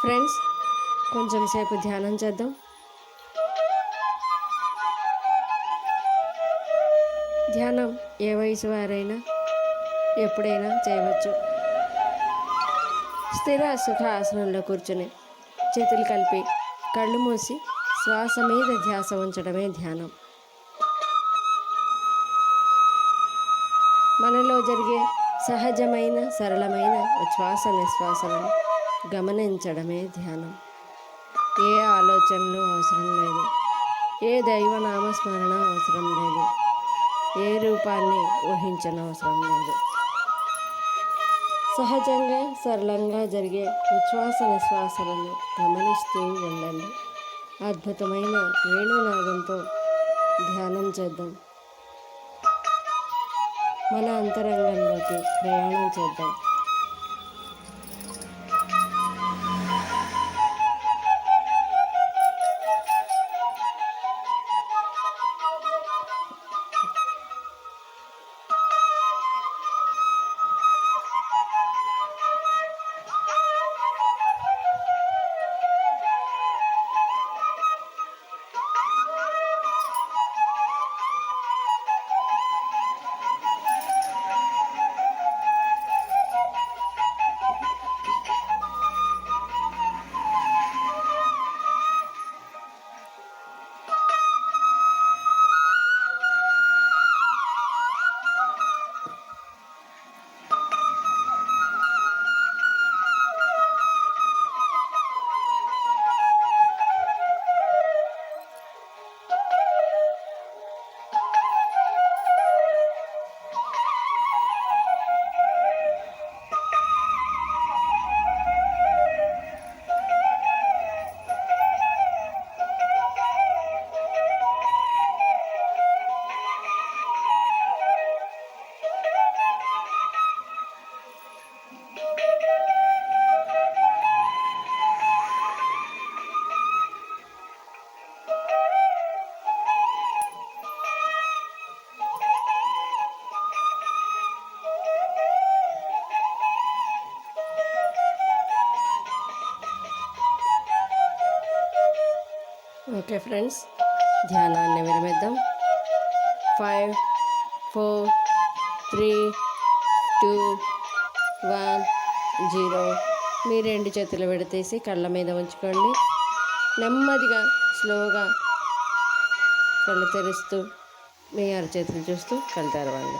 Friends, కొంచెం సేపు ధ్యానం చేద్దాం. ధ్యానం ఏ వయసు వారైనా ఎప్పుడైనా చేయవచ్చు. స్థిర సుఖ ఆసనంలో కూర్చుని చేతులు కలిపి కళ్ళు మూసి శ్వాస మీద ధ్యాస ఉంచడమే ధ్యానం. మనలో జరిగే సహజమైన సరళమైన ఉచ్ఛ్వాస నిశ్వాసలను గమనించడమే ధ్యానం. ఏ ఆలోచనలు అవసరం లేదు, ఏ దైవనామస్మరణ అవసరం లేదు, ఏ రూపాన్ని ఊహించనవసరం లేదు. సహజంగా సరళంగా జరిగే ఉచ్ఛ్వాస నిశ్వాసలను గమనిస్తూ ఉండండి. అద్భుతమైన వేణునాదంతో ధ్యానం చేద్దాం. మన అంతరంగంలోకి ప్రయాణం చేద్దాం. ఓకే ఫ్రెండ్స్, ధ్యానాన్ని విరమిద్దాం. 5, 4, 3, 2, 1, 0. మీ 2 చేతులు విడతీసి కళ్ళ మీద ఉంచుకోండి. నెమ్మదిగా స్లోగా కళ్ళు తెరుస్తూ మీ అరచేతులు చూస్తూ కళ్ళు తెరవండి.